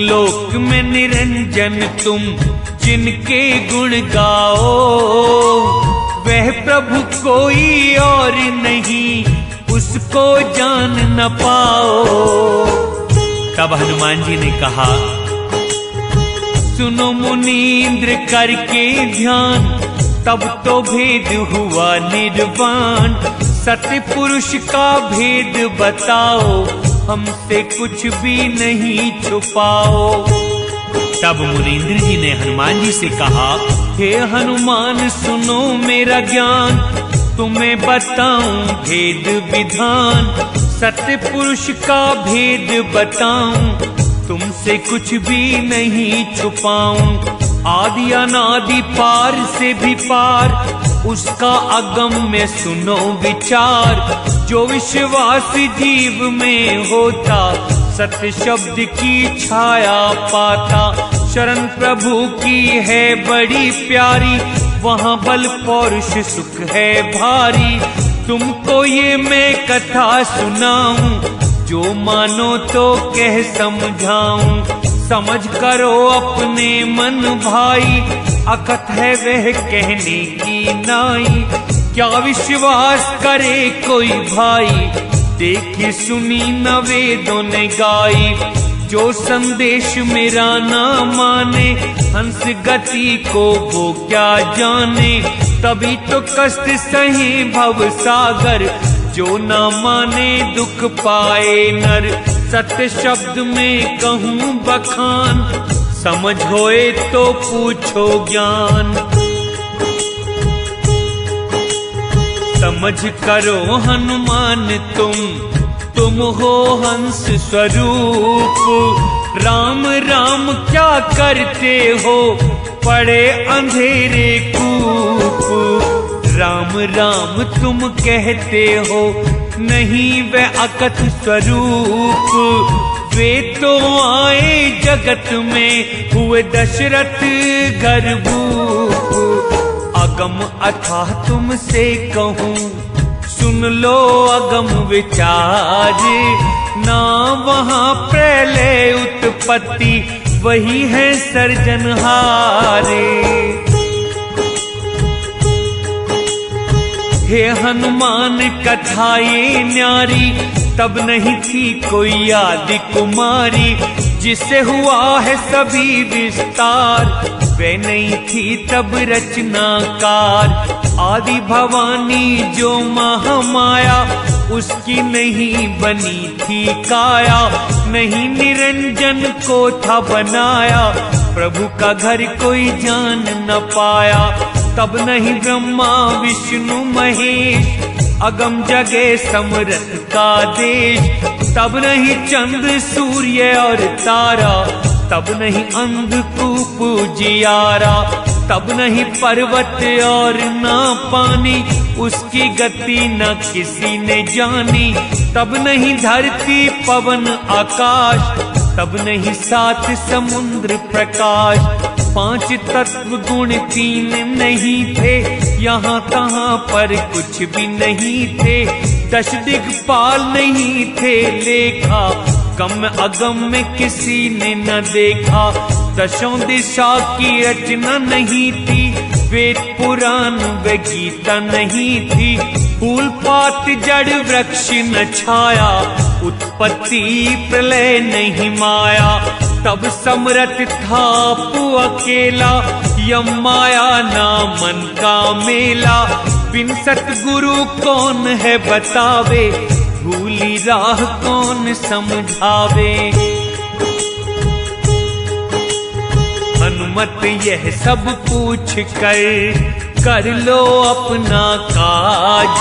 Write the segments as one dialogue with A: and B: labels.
A: लोक में निरंजन तुम जिनके गुण गाओ, वह प्रभु कोई और नहीं, उसको जान न पाओ। तब हनुमान जी ने कहा, सुनो मुनींद्र करके ध्यान, तब तो भेद हुआ निर्वाण। सत्य पुरुष का भेद बताओ, हमसे कुछ भी नहीं छुपाओ। तब मुनींद्र जी ने हनुमान जी से कहा, हे हनुमान सुनो मेरा ज्ञान, तुम्हें बताऊं भेद विधान। सत्य पुरुष का भेद बताऊं, तुमसे कुछ भी नहीं छुपाऊं। आदि अनादि पार से भी पार, उसका अगम में सुनो विचार। जो विश्वास जीव में होता, सत्य शब्द की छाया पाता। शरण प्रभु की है बड़ी प्यारी, वहाँ बल पौरुष सुख है भारी। तुमको ये मैं कथा सुनाऊं, जो मानो तो कह समझाऊं। समझ करो अपने मन भाई, अकथ है वह कहने की नाई। क्या विश्वास करे कोई भाई, देखी सुनी न वेदों ने गाई। जो संदेश मेरा ना माने, हंस गति को वो क्या जाने। तभी तो कष्ट सहे भव सागर, जो ना माने दुख पाए नर। सत्य शब्द में कहूँ बखान, समझ होए तो पूछो ज्ञान। समझ करो हनुमान तुम हो हंस स्वरूप। राम राम क्या करते हो, पड़े अंधेरे कूप। राम राम तुम कहते हो, नहीं वह अकथ स्वरूप। वे तो आए जगत में, हुए दशरथ गर्भूप। अगम अथाह तुमसे कहूँ, सुन लो अगम विचार। ना वहाँ प्रलय उत्पत्ति, वही है सर्जनहारे। हे हनुमान कथा ये न्यारी, तब नहीं थी कोई आदि कुमारी। जिससे हुआ है सभी विस्तार, वे नहीं थी तब रचनाकार। आदि भवानी जो महामाया, उसकी नहीं बनी थी काया। नहीं निरंजन को था बनाया, प्रभु का घर कोई जान न पाया। तब नहीं ब्रह्मा विष्णु महेश, अगम जगे समरथ का देश। तब नहीं चंद्र सूर्य और तारा, तब नहीं अंधकूप जियारा। तब नहीं पर्वत और ना पानी, उसकी गति न किसी ने जानी। तब नहीं धरती पवन आकाश, तब नहीं सात समुद्र प्रकाश। पांच तत्व गुण तीन नहीं थे, यहाँ कहाँ पर कुछ भी नहीं थे। दश दिक्पाल नहीं थे लेखा, गम अगम में किसी ने न देखा। दशों दिशा की रचना नहीं थी, वेद पुराण व गीता नहीं थी। फूल पात जड़ वृक्ष न छाया, उत्पत्ति प्रलय नहीं माया। तब समरथ था पु अकेला, यम माया ना मन का मेला। बिन सतगुरु कौन है बतावे, भूली राह कौन समझावे। हनुमत यह सब पूछ कर लो अपना काज।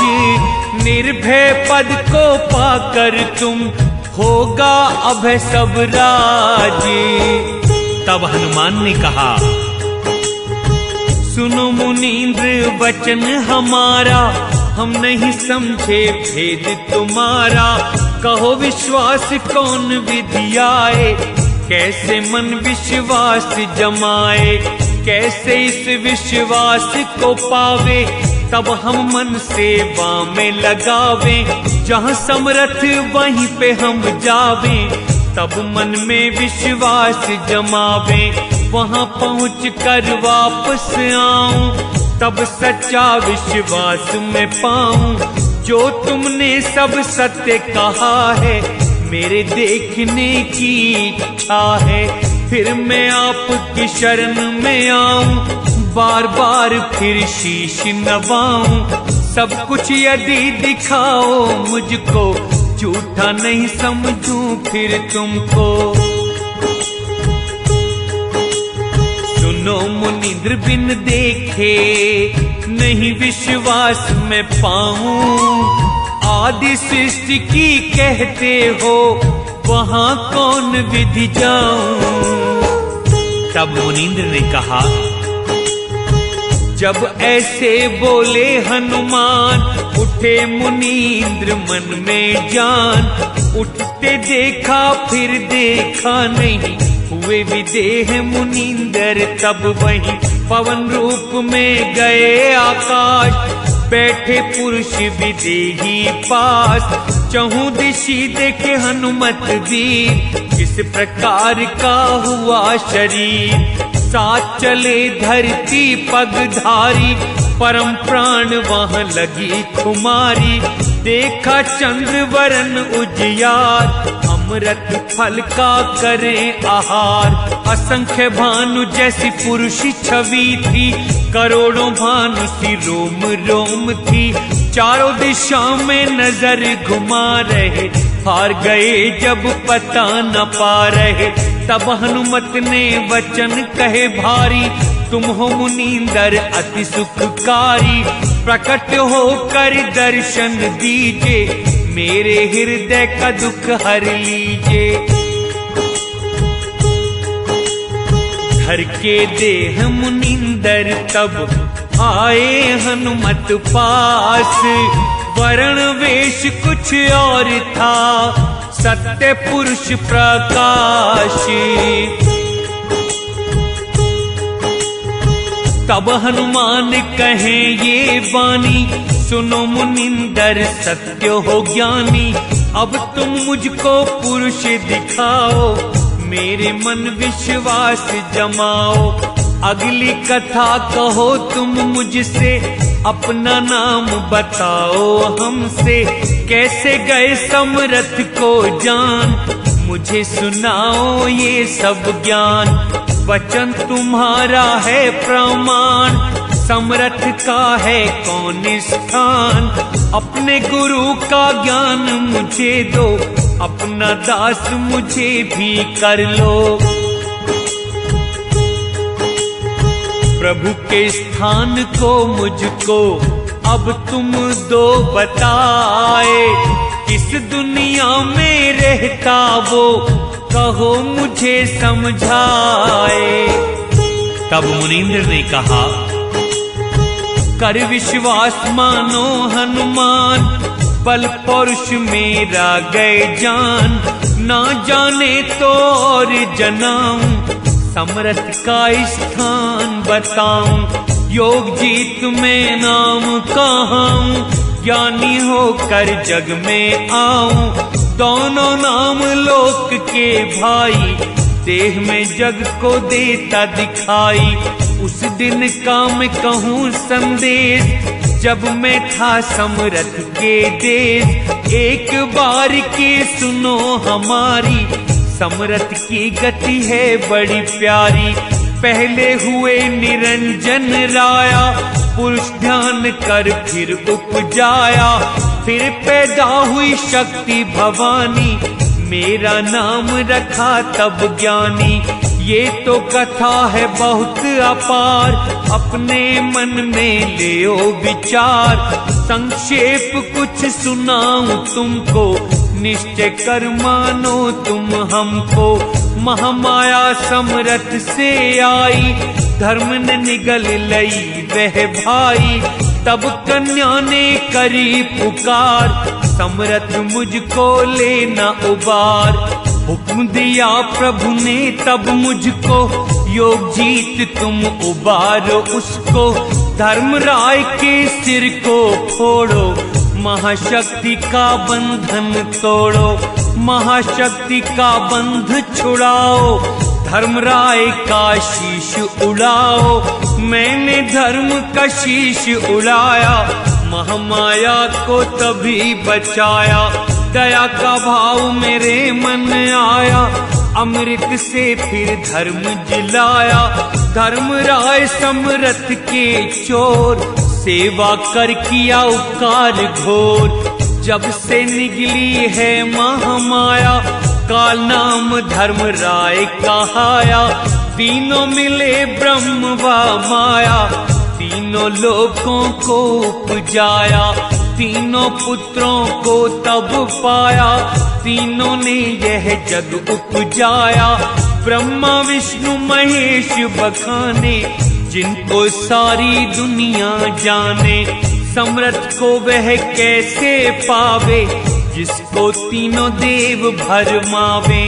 A: निर्भय पद को पाकर तुम, होगा अभय सब राज। तब हनुमान ने कहा, सुनो मुनींद्र वचन हमारा, हम नहीं समझे भेद तुम्हारा। कहो विश्वास कौन विधि आए, कैसे मन विश्वास जमाए। कैसे इस विश्वास को पावे, तब हम मन सेवा में लगावे। जहाँ समरथ वहीं पे हम जावे, तब मन में विश्वास जमावे, वहां पहुँच कर वापस आऊं, तब सच्चा विश्वास में पाऊं। जो तुमने सब सत्य कहा है, मेरे देखने की इच्छा है। फिर मैं आपकी शरण में आऊं, बार बार फिर शीश नवाऊं। सब कुछ यदि दिखाओ मुझको, झूठा नहीं समझूं फिर तुमको। सुनो मुनींद्र, बिन देखे नहीं विश्वास में पाऊं। आदि सृष्टि की कहते हो, वहां कौन विधि जाऊं। तब मुनींद्र ने कहा, जब ऐसे बोले हनुमान, उठे मुनींद्र मन में जान। उठते देखा फिर देखा नहीं, हुए विदेह मुनींद्र तब वहीं। पवन रूप में गए आकाश, बैठे पुरुष विदेही पास। चहु दिशि देखे हनुमत वीर, किस प्रकार का हुआ शरीर। साथ चले धरती पगधारी, परम प्राण वहां लगी खुमारी। देखा चंद्र वरण उजियार, अमृत फल का करें आहार। असंख्य भानु जैसी पुरुष छवि थी, करोड़ों भानु सी रोम रोम थी। चारों दिशा में नजर घुमा रहे, हार गए जब पता न पा रहे। तब हनुमत ने वचन कहे भारी, तुम हो मुनींद्र अति सुखकारी। प्रकट होकर दर्शन दीजे, मेरे हृदय का दुख हर लीजे। घर के देह मुनींद्र तब आए हनुमत पास। वर्ण वेश कुछ और था, सत्य पुरुष प्रकाश। तब हनुमान कहे ये वाणी, सुनो मुनींद्र सत्य हो ज्ञानी। अब तुम मुझको पुरुष दिखाओ, मेरे मन विश्वास जमाओ। अगली कथा कहो तुम मुझसे, अपना नाम बताओ हमसे। कैसे गए समरथ को जान, मुझे सुनाओ ये सब ज्ञान। वचन तुम्हारा है प्रमाण, समरथ का है कौन स्थान। अपने गुरु का ज्ञान मुझे दो, अपना दास मुझे भी कर लो। प्रभु के स्थान को मुझको अब तुम दो बताए। किस दुनिया में रहता वो, कहो मुझे समझाए। तब मुनींद्र ने कहा, कर विश्वास मानो हनुमान। बल पौरुष मेरा गए जान, ना जाने तो और जनाऊं। समरथ का स्थान बताऊं, योग जीत में नाम कहाऊं। ज्ञानी होकर जग में आऊं, दोनों नाम लोक के भाई। देह में जग को देता दिखाई, उस दिन का मैं कहूँ संदेश। जब मैं था समरथ के देश, एक बार की सुनो हमारी। समरथ की गति है बड़ी प्यारी, पहले हुए निरंजन राया। पुरुष ध्यान कर फिर उपजाया, फिर पैदा हुई शक्ति भवानी। मेरा नाम रखा तब ज्ञानी। ये तो कथा है बहुत अपार, अपने मन में लेओ विचार। संक्षेप कुछ सुनाऊं तुमको, निश्चय कर मानो तुम हमको। महामाया समरथ से आई, धर्म ने निगल लई वह भाई। तब कन्या ने करी पुकार, समरथ मुझको लेना उबार। हुक्म दिया प्रभु ने तब मुझको, योग जीत तुम उबारो उसको। धर्मराय के सिर को फोड़ो, महाशक्ति का बंधन तोड़ो। महाशक्ति का बंध छुड़ाओ, धर्मराय का शीश उड़ाओ। मैंने धर्म का शीश उड़ाया, महामाया को तभी बचाया। दया का भाव मेरे मन आया, अमृत से फिर धर्म जिलाया। धर्मराय समरथ के चोर, सेवा कर किया उपकार घोर। जब से निकली है महामाया, काल नाम धर्मराय कहाया। तीनों मिले ब्रह्म व माया, तीनों लोकों को उपजाया। तीनों पुत्रों को तब पाया, तीनों ने यह जग उपजाया। ब्रह्मा विष्णु महेश बखाने, जिनको सारी दुनिया जाने। समरथ को वह कैसे पावे, जिसको तीनों देव भरमावे।